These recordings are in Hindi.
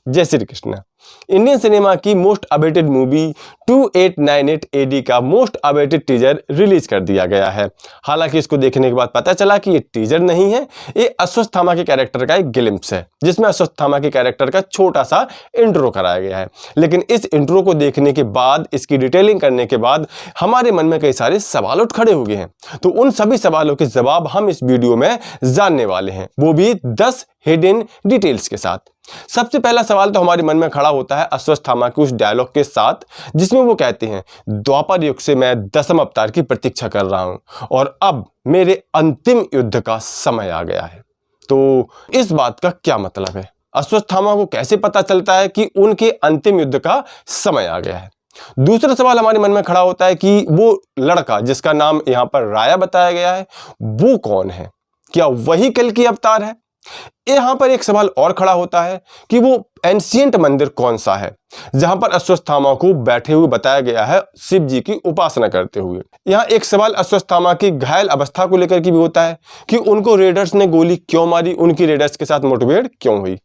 जय श्री कृष्ण। इंडियन सिनेमा की मोस्ट अवेटेड मूवी 2898 AD का मोस्ट अवेटेड टीजर रिलीज कर दिया गया है। हालांकि इसको देखने के बाद पता चला कि ये टीजर नहीं है, ये अश्वत्थामा के कैरेक्टर का एक ग्लिम्प्स है, जिसमें अश्वत्थामा के कैरेक्टर का छोटा सा इंट्रो कराया गया है। लेकिन इस इंट्रो को देखने के बाद, इसकी डिटेलिंग करने के बाद हमारे मन में कई सारे सवाल उठ खड़े हो गए हैं। तो उन सभी सवालों के जवाब हम इस वीडियो में जानने वाले हैं, वो भी 10 हिडन डिटेल्स के साथ। सबसे पहला सवाल तो हमारे मन में खड़ा होता है अश्वत्थामा के उस डायलॉग के साथ, जिसमें वो कहते हैं, द्वापर युग से मैं 10वें अवतार की प्रतीक्षा कर रहा हूं और अब मेरे अंतिम युद्ध का समय आ गया है। तो इस बात का क्या मतलब है? अश्वत्थामा को कैसे पता चलता है कि उनके अंतिम युद्ध का समय आ गया है? दूसरा सवाल हमारे मन में खड़ा होता है कि वो लड़का जिसका नाम यहां पर राया बताया गया है, वो कौन है? क्या वही कल्कि अवतार है? यहां पर एक सवाल और खड़ा होता है कि वो एंशिएंट मंदिर कौन सा है जहां पर अश्वत्थामा को बैठे हुए बताया गया है शिव जी की उपासना करते हुए। यहां एक सवाल अश्वत्थामा की घायल अवस्था को लेकर के भी होता है कि उनको रेडर्स ने गोली क्यों मारी, उनकी रेडर्स के साथ मुठभेड़ क्यों हुई।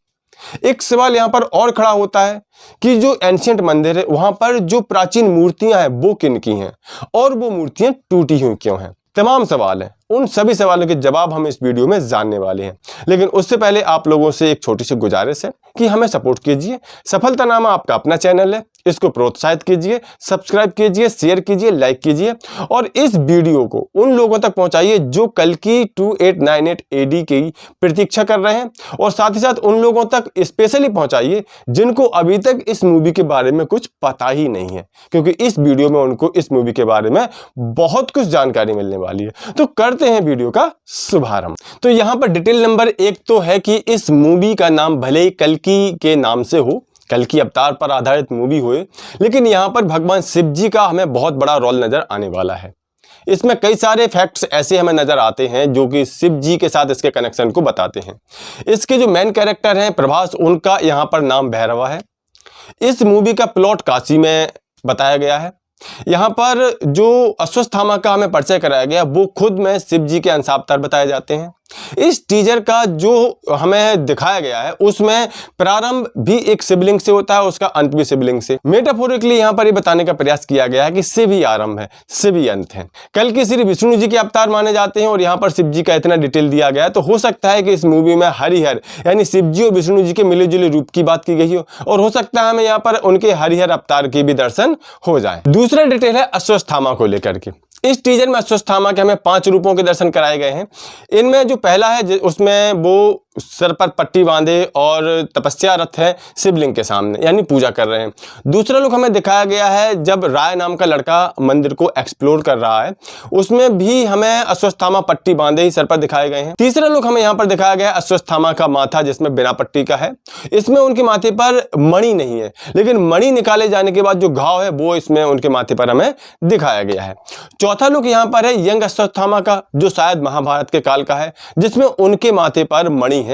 एक सवाल यहां पर और खड़ा होता है कि जो एंशिएंट मंदिर है वहां पर जो प्राचीन मूर्तियां हैं वो किन की हैं और वो मूर्तियां टूटी हुई क्यों हैं। तमाम सवाल हैं, उन सभी सवालों के जवाब हम इस वीडियो में जानने वाले हैं। लेकिन उससे पहले आप लोगों से एक छोटी सी गुजारिश है कि हमें सपोर्ट कीजिए। सफलता नामा आपका अपना चैनल है, इसको प्रोत्साहित कीजिए, सब्सक्राइब कीजिए, शेयर कीजिए, लाइक कीजिए और इस वीडियो को उन लोगों तक पहुंचाइए जो कल्कि 2898 AD की प्रतीक्षा कर रहे हैं और साथ ही साथ उन लोगों तक स्पेशली पहुंचाइए जिनको अभी तक इस मूवी के बारे में कुछ पता ही नहीं है, क्योंकि इस वीडियो में उनको इस मूवी के बारे में बहुत कुछ जानकारी मिलने वाली है। तो करते हैं वीडियो का शुभारंभ। तो यहां पर डिटेल नंबर 1 तो है कि इस मूवी का नाम भले ही कल्कि के नाम से हो, कल्कि अवतार पर आधारित मूवी हुए, लेकिन यहां पर भगवान शिव जी का हमें बहुत बड़ा रोल नजर आने वाला है। इसमें कई सारे फैक्ट्स ऐसे हमें नजर आते हैं जो कि शिव जी के साथ इसके कनेक्शन को बताते हैं। इसके जो मेन कैरेक्टर हैं प्रभास, उनका यहां पर नाम भैरवा है। इस मूवी का प्लॉट काशी में बताया गया है। यहाँ पर जो अश्वत्थामा का हमें परिचय कराया गया वो खुद में शिव जी के अंशावतार बताए जाते हैं। इस टीजर का जो हमें दिखाया गया है उसमें प्रारंभ भी एक शिवलिंग से होता है, उसका अंत भी शिवलिंग से। मेटाफोरिकली यहाँ पर ये बताने का प्रयास किया गया है कि शिव ही आरंभ है, शिव ही अंत है। कल के श्री विष्णु जी के अवतार माने जाते हैं और यहाँ पर शिव जी का इतना डिटेल दिया गया है, तो हो सकता है कि इस मूवी में हरिहर यानी शिव जी और विष्णु जी के मिले जुले रूप की बात की गई हो और हो सकता है हमें यहाँ पर उनके हरिहर अवतार के भी दर्शन हो जाए। दूसरा डिटेल है अश्वत्थामा को लेकर के। इस टीजर में अश्वत्थामा के हमें 5 रूपों के दर्शन कराए गए हैं। इनमें जो पहला है उसमें वो सर पर पट्टी बांधे और तपस्यारत है शिवलिंग के सामने, यानी पूजा कर रहे हैं। दूसरा लुक हमें दिखाया गया है जब राय नाम का लड़का मंदिर को एक्सप्लोर कर रहा है, उसमें भी हमें अश्वत्थामा पट्टी बांधे ही सर पर दिखाए गए हैं। तीसरा लुक हमें यहाँ पर दिखाया गया है अश्वत्थामा का माथा, जिसमें बिना पट्टी का है। इसमें उनके माथे पर मणि नहीं है, लेकिन मणि निकाले जाने के बाद जो घाव है वो इसमें उनके माथे पर हमें दिखाया गया है। चौथा लुक यहाँ पर है यंग अश्वत्थामा का, जो शायद महाभारत के काल का है, जिसमें उनके माथे पर मणि है।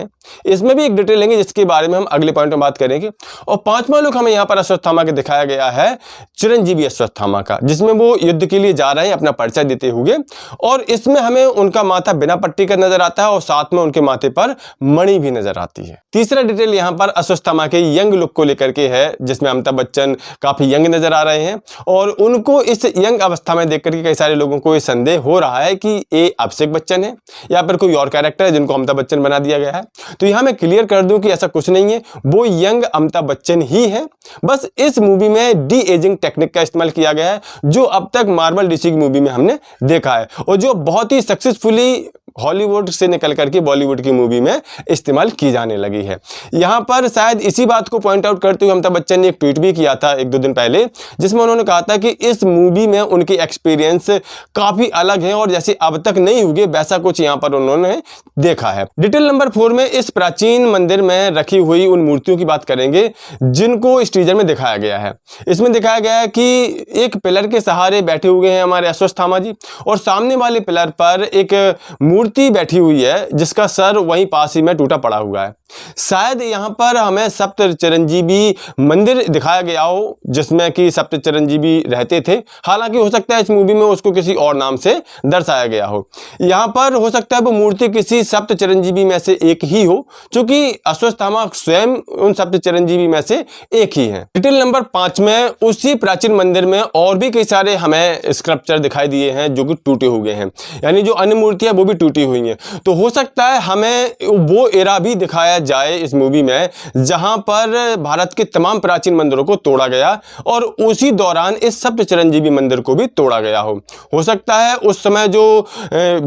इसमें भी एक डिटेल लेंगे जिसके बारे में हम अगले पॉइंट में बात करेंगे। और पांचवा लुक हमें यहाँ पर अश्वत्थामा के दिखाया गया है चिरंजीवी अश्वत्थामा का, जिसमें वो युद्ध के लिए जा रहे हैं अपना परिचय देते हुए, और इसमें हमें उनका माथा बिना पट्टी का नजर आता है और साथ में उनके माथे पर मणि भी नजर आती है। तीसरा डिटेल यहाँ पर अश्वत्थामा के यंग लुक को लेकर के है, जिसमें अमिताभ बच्चन काफी यंग नजर आ रहे हैं और उनको इस यंग अवस्था में देख करके कई सारे लोगों को ये संदेह हो रहा है कि ये अभिषेक बच्चन है या फिर कोई और कैरेक्टर है जिनको अमिताभ बच्चन बना दिया गया है। तो यहां मैं क्लियर कर दूं कि ऐसा कुछ नहीं है, वो यंग अमिताभ बच्चन ही है। बस इस मूवी में डी एजिंग टेक्निक का इस्तेमाल किया गया है, जो अब तक मार्वल डीसी की मूवी में हमने देखा है और जो बहुत ही सक्सेसफुली हॉलीवुड से निकल करके बॉलीवुड की मूवी में इस्तेमाल की जाने लगी है। यहाँ पर शायद इसी बात को पॉइंट आउट करते हुए अमिताभ बच्चन ने एक ट्वीट भी किया था 1-2 दिन पहले, जिसमें उन्होंने कहा था कि इस मूवी में उनके एक्सपीरियंस काफी अलग है और जैसे अब तक नहीं हुए वैसा कुछ यहाँ पर उन्होंने देखा है। डिटेल नंबर 4 में इस प्राचीन मंदिर में रखी हुई उन मूर्तियों की बात करेंगे जिनको इस टीजर में दिखाया गया है। इसमें दिखाया गया है कि एक पिलर के सहारे बैठे हुए हैं हमारे अश्वत्थामा जी और सामने वाले पिलर पर एक मूर्ति मूर्ति बैठी हुई है जिसका सर वहीं पास ही में टूटा पड़ा हुआ है। शायद यहाँ पर हमें सप्त चिरंजीवी मंदिर दिखाया गया हो जिसमें कि सप्त चिरंजीवी रहते थे। हालांकि हो सकता है इस मूवी में उसको किसी और नाम से दर्शाया गया हो। यहाँ पर हो सकता है वो मूर्ति किसी सप्त चिरंजीवी में से एक ही हो, क्योंकि अश्वत्थामा स्वयं उन सप्त चिरंजीवी में से एक ही है। डिटेल नंबर 5 में उसी प्राचीन मंदिर में और भी कई सारे हमें स्कल्पचर दिखाई दिए हैं जो कि टूटे हुए हैं, यानी जो अन्य मूर्तियां वो भी टूटी हुई हैं। तो हो सकता है हमें वो एरा भी दिखाया जाए इस मूवी में जहां पर भारत के तमाम प्राचीन मंदिरों को तोड़ा गया और उसी दौरान इस सप्त चिरंजीवी मंदिर को भी तोड़ा गया हो सकता है उस समय जो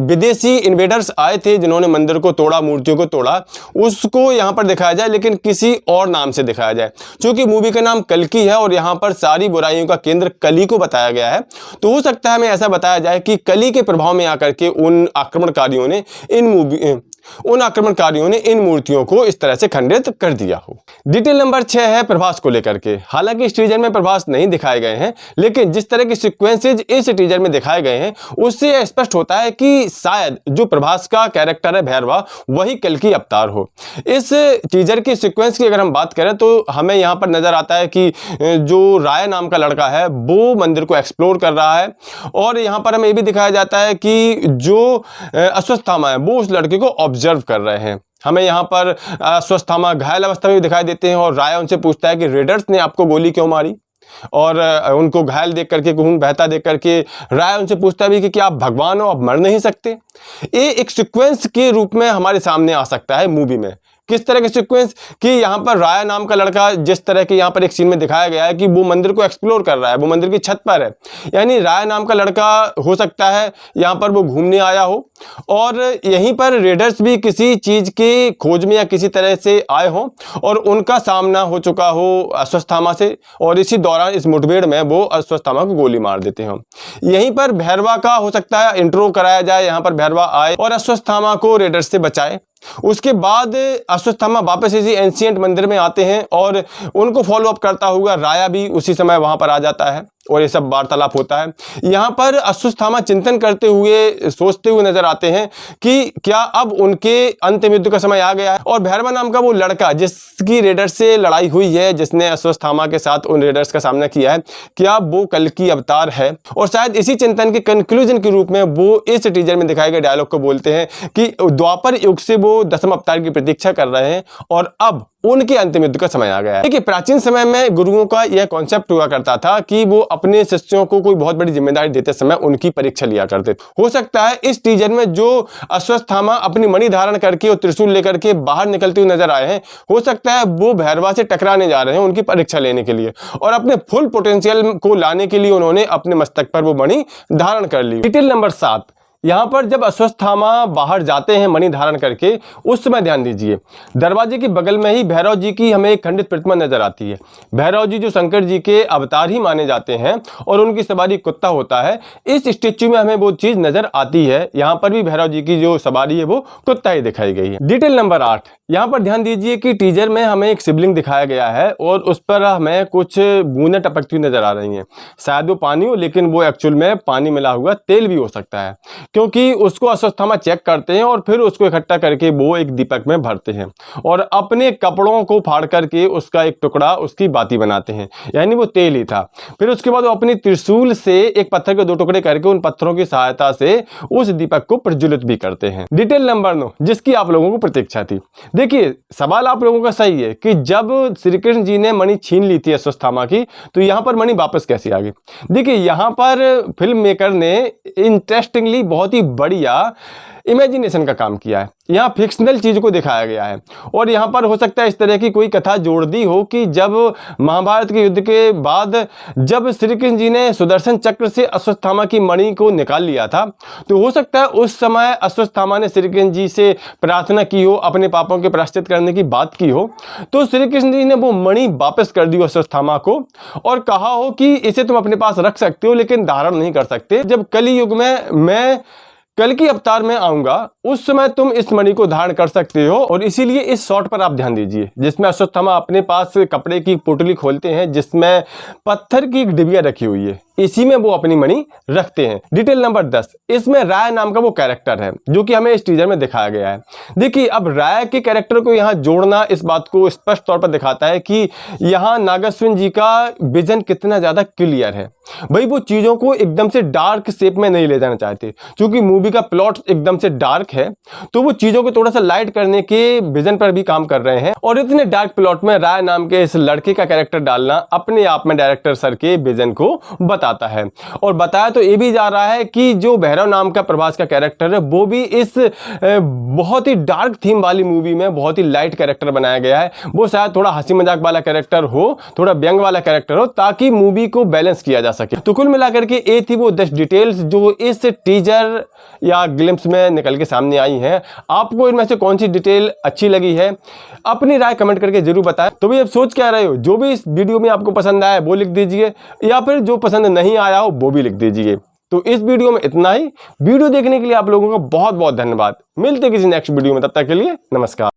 विदेशी इन्वेडर्स आए थे जिन्होंने मंदिर को तोड़ा, मूर्तियों को तोड़ा, उसको यहां पर दिखाया जाए लेकिन किसी और नाम से दिखाया जाए। क्योंकि मूवी का नाम कल्कि है और यहां पर सारी बुराइयों का केंद्र कली को बताया गया है, तो हो सकता है हमें ऐसा बताया जाए कि कली के प्रभाव में आकर के उन आक्रमणकारियों ने इन मूर्तियों को इस तरह से खंडित कर दिया हो। डिटेल नंबर 6 है प्रभास को लेकर के। हालांकि इस टीजर में प्रभास नहीं दिखाए गए हैं, लेकिन जिस तरह के सीक्वेंसेज इस टीजर में दिखाए गए हैं उससे यह स्पष्ट होता है कि शायद जो प्रभास का कैरेक्टर है भैरवा वही कल्कि अवतार हो। इस टीजर के सीक्वेंस की अगर हम बात करें तो हमें यहाँ पर नजर आता है कि जो राय नाम का लड़का है वो मंदिर को एक्सप्लोर कर रहा है और यहाँ पर हमें ये भी दिखाया जाता है कि जो अश्वत्थामा है वो उस लड़के को ऑब्जर्व कर रहे हैं। हमें यहाँ पर अश्वत्थामा घायल अवस्था में भी दिखाई देते हैं और राय उनसे पूछता है कि रेडर्स ने आपको गोली क्यों मारी, और उनको घायल देख करके, खून बहता देख करके राय उनसे पूछता भी कि क्या आप भगवान हो, आप मर नहीं सकते। ये एक सीक्वेंस के रूप में हमारे सामने आ सकता है मूवी में। किस तरह के सीक्वेंस कि यहाँ पर राय नाम का लड़का, जिस तरह के यहाँ पर एक सीन में दिखाया गया है कि वो मंदिर को एक्सप्लोर कर रहा है, वो मंदिर की छत पर है, यानी राय नाम का लड़का हो सकता है यहाँ पर वो घूमने आया हो और यहीं पर रेडर्स भी किसी चीज के खोज में या किसी तरह से आए हो और उनका सामना हो चुका हो अश्वत्थामा से और इसी दौरान इस मुठभेड़ में वो अश्वत्थामा को गोली मार देते हो। यहीं पर भैरवा का हो सकता है इंट्रो कराया जाए, यहाँ पर भैरवा आए और अश्वत्थामा को रेडर्स से बचाए। उसके बाद अश्वत्थामा वापस इसी एंशिएंट मंदिर में आते हैं और उनको फॉलो अप करता हुआ राया भी उसी समय वहां पर आ जाता है और ये सब वार्तालाप होता है। यहाँ पर अश्वत्थामा चिंतन करते हुए, सोचते हुए नजर आते हैं कि क्या अब उनके अंतिम युद्ध का समय आ गया है। और भैरवा नाम का वो लड़का जिसकी रेडर से लड़ाई हुई है, जिसने अश्वत्थामा के साथ उन रेडर्स का सामना किया है, क्या वो कल्कि अवतार है। और शायद इसी चिंतन के कंक्लूजन के रूप में वो इस टीजर में दिखाए गए डायलॉग को बोलते हैं कि द्वापर युग से वो दसम अवतार की प्रतीक्षा कर रहे हैं और अब उनके अंतिम युद्ध का समय आ गया है। देखिए, प्राचीन समय में गुरुओं का यह कॉन्सेप्ट हुआ करता था कि वो अपने शिष्यों को कोई बहुत बड़ी जिम्मेदारी देते समय उनकी परीक्षा लिया करते। हो सकता है इस टीजर में जो अश्वत्थामा अपनी मणि धारण करके और त्रिशूल लेकर के बाहर निकलते हुए नजर आए हैं, हो सकता है वो भैरवा से टकराने जा रहे हैं उनकी परीक्षा लेने के लिए और अपने फुल पोटेंशियल को लाने के लिए उन्होंने अपने मस्तक पर वो मणि धारण कर ली। डिटेल नंबर 7, यहाँ पर जब अश्वत्थामा बाहर जाते हैं मणि धारण करके, उस समय ध्यान दीजिए दरवाजे के बगल में ही भैरव जी की हमें एक खंडित प्रतिमा नजर आती है। भैरव जी जो शंकर जी के अवतार ही माने जाते हैं और उनकी सवारी कुत्ता होता है, इस स्टेच्यू में हमें वो चीज नजर आती है। यहाँ पर भी भैरव जी की जो सवारी है वो कुत्ता ही दिखाई गई है। डिटेल नंबर 8, यहाँ पर ध्यान दीजिए कि टीजर में हमें एक शिवलिंग दिखाया गया है और उस पर हमें कुछ बूंदें टपकती हुई नजर आ रही हैं। शायद वो पानी हो, लेकिन वो एक्चुअल में पानी मिला हुआ तेल भी हो सकता है, क्योंकि उसको अश्वत्थामा चेक करते हैं और फिर उसको इकट्ठा करके वो एक दीपक में भरते हैं और अपने कपड़ों को फाड़ करके उसका एक टुकड़ा उसकी बाती बनाते हैं, यानी वो तेल ही था। फिर उसके बाद वो अपनी त्रिशूल से एक पत्थर के 2 टुकड़े करके उन पत्थरों की सहायता से उस दीपक को प्रज्वलित भी करते हैं। डिटेल नंबर 9, जिसकी आप लोगों को प्रतीक्षा थी। देखिए, सवाल आप लोगों का सही है कि जब श्री कृष्ण जी ने मणि छीन ली थी अश्वत्थामा की, तो यहाँ पर मणि वापस कैसे आ गई। देखिए, यहाँ पर फिल्म मेकर ने इंटरेस्टिंगली बहुत ही बढ़िया इमेजिनेशन का काम किया है। यहाँ फिक्शनल चीज को दिखाया गया है और यहाँ पर हो सकता है इस तरह की कोई कथा जोड़ दी हो कि जब महाभारत के युद्ध के बाद जब श्री कृष्ण जी ने सुदर्शन चक्र से अश्वत्थामा की मणि को निकाल लिया था, तो हो सकता है उस समय अश्वत्थामा ने श्री कृष्ण जी से प्रार्थना की हो, अपने पापों के प्रायश्चित करने की बात की हो, तो श्री कृष्ण जी ने वो मणि वापस कर दी अश्वत्थामा को और कहा हो कि इसे तुम अपने पास रख सकते हो लेकिन धारण नहीं कर सकते। जब कली युग में मैं कल्कि अवतार में आऊंगा उस समय तुम इस मणि को धारण कर सकते हो। और इसीलिए इस शॉट पर आप ध्यान दीजिए जिसमें अश्वत्थामा अपने पास कपड़े की पोटली खोलते हैं जिसमें पत्थर की एक डिबिया रखी हुई है। इसी में वो अपनी मनी रखते हैं। डिटेल नंबर 10, इसमें राय नाम का वो कैरेक्टर है जो कि हमें इस टीजर में दिखाया गया है। देखिए, अब राय के कैरेक्टर को यहाँ जोड़ना इस बात को स्पष्ट तौर पर दिखाता है कि यहाँ नागार्जुन जी का विजन कितना ज्यादा क्लियर है। भाई वो चीजों को एकदम से डार्क शेप में नहीं ले जाना चाहते, क्योंकि मूवी का प्लॉट एकदम से डार्क है, तो वो चीजों को थोड़ा सा लाइट करने के विजन पर भी काम कर रहे हैं। और इतने डार्क प्लॉट में राय नाम के इस लड़के का कैरेक्टर डालना अपने आप में डायरेक्टर सर के विजन को बताता है। और बताया तो ये भी जा रहा है कि जो भैरव नाम का प्रभास का कैरेक्टर है वो भी इस बहुत ही डार्क थीम वाली मूवी में बहुत ही लाइट कैरेक्टर बनाया गया है। वो शायद थोड़ा हंसी मजाक वाला कैरेक्टर हो, थोड़ा व्यंग वाला कैरेक्टर हो, ताकि मूवी को बैलेंस किया जा सके। तो कुल मिलाकर के ये थी वो 10 डिटेल्स जो इस टीजर या ग्लिम्स में निकल के सामने आई हैं। आपको इनमें से कौन सी डिटेल अच्छी लगी है, अपनी राय कमेंट करके जरूर बताएं। तो भी अब सोच क्या रहे हो, जो भी इस वीडियो में आपको पसंद आया वो लिख दीजिए, या फिर जो पसंद नहीं आया हो वो भी लिख दीजिए। तो इस वीडियो में इतना ही। वीडियो देखने के लिए आप लोगों का बहुत बहुत धन्यवाद। मिलते किसी नेक्स्ट वीडियो में, तब तक के लिए नमस्कार।